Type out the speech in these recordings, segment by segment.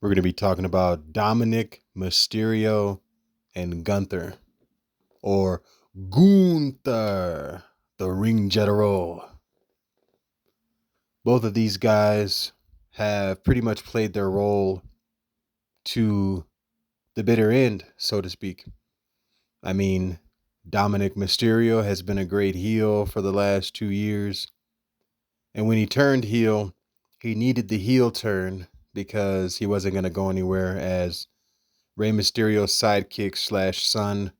We're going to be talking about Dominik Mysterio and Gunther, or Gunther, the ring general. Both of these guys have pretty much played their role to the bitter end, so to speak. I mean, Dominik Mysterio has been a great heel for the last 2 years. And when he turned heel, he needed the heel turn because he wasn't going to go anywhere as Rey Mysterio's sidekick slash son,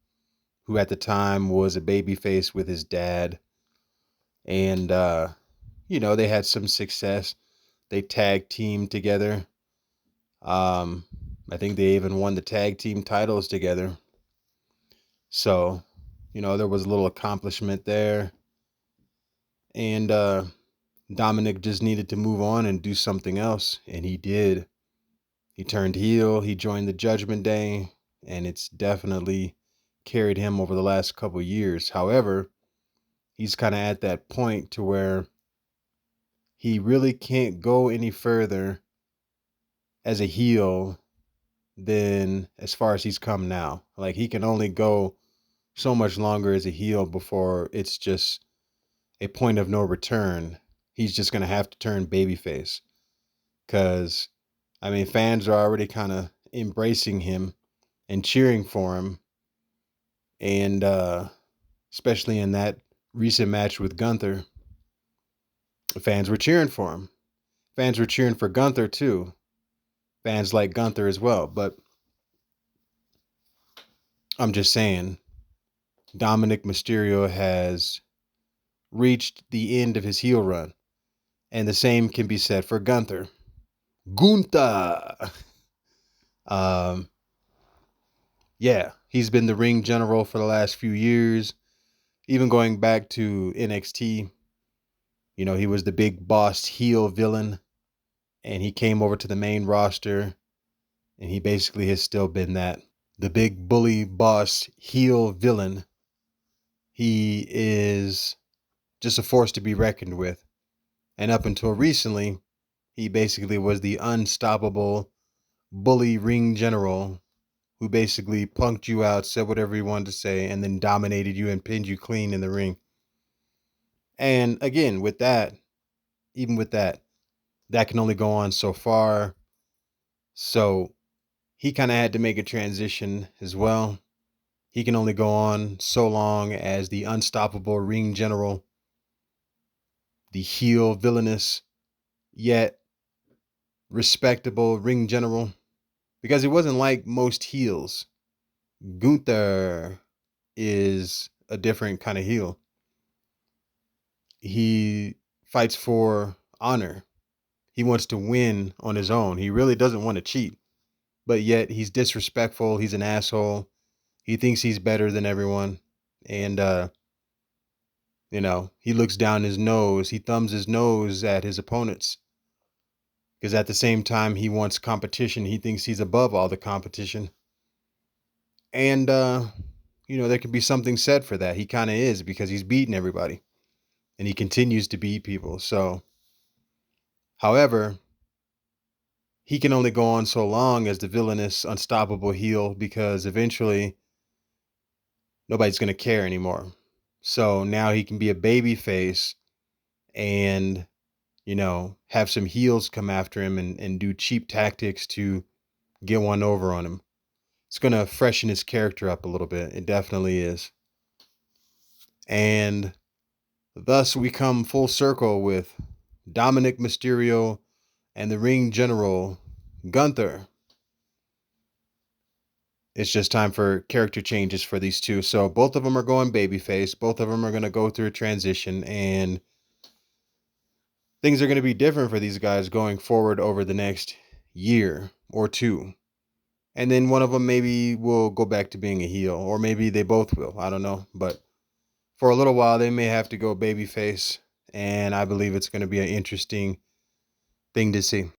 who at the time was a babyface with his dad. And, they had some success. They tag teamed together. Um, I think they even won the tag team titles together. So, there was a little accomplishment there. And Dominic just needed to move on and do something else. And he did. He turned heel. He joined the Judgment Day. And it's definitely carried him over the last couple years. However, he's kind of at that point to where he really can't go any further as a heel than as far as he's come now. Like, he can only go so much longer as a heel before it's just a point of no return. He's just going to have to turn babyface because, fans are already kind of embracing him and cheering for him. And especially in that recent match with Gunther, fans were cheering for him. Fans were cheering for Gunther too. Fans like Gunther as well. But I'm just saying, Dominik Mysterio has reached the end of his heel run. And the same can be said for Gunther. Gunther! Um, yeah, he's been the ring general for the last few years. Even going back to NXT, he was the big boss heel villain. And he came over to the main roster. And he basically has still been that. The big bully boss heel villain. He is just a force to be reckoned with. And up until recently, he basically was the unstoppable bully ring general who basically punked you out, said whatever he wanted to say, and then dominated you and pinned you clean in the ring. And again, even with that can only go on so far. So he kind of had to make a transition as well. He can only go on so long as the unstoppable ring general, the heel villainous, yet respectable ring general, because it wasn't like most heels. Gunther is a different kind of heel. He fights for honor. He wants to win on his own. He really doesn't want to cheat, but yet he's disrespectful. He's an asshole. He thinks he's better than everyone. And, he looks down his nose. He thumbs his nose at his opponents because at the same time he wants competition. He thinks he's above all the competition. And, there can be something said for that. He kind of is because he's beating everybody and he continues to beat people. So, however, he can only go on so long as the villainous, unstoppable heel because eventually nobody's going to care anymore. So now he can be a baby face and, have some heels come after him and do cheap tactics to get one over on him. It's going to freshen his character up a little bit. It definitely is. And thus we come full circle with Dominik Mysterio and the ring general, Gunther. It's just time for character changes for these two. So both of them are going babyface. Both of them are going to go through a transition, and things are going to be different for these guys going forward over the next year or two. And then one of them maybe will go back to being a heel, or maybe they both will. I don't know. But for a little while, they may have to go babyface. And I believe it's going to be an interesting thing to see.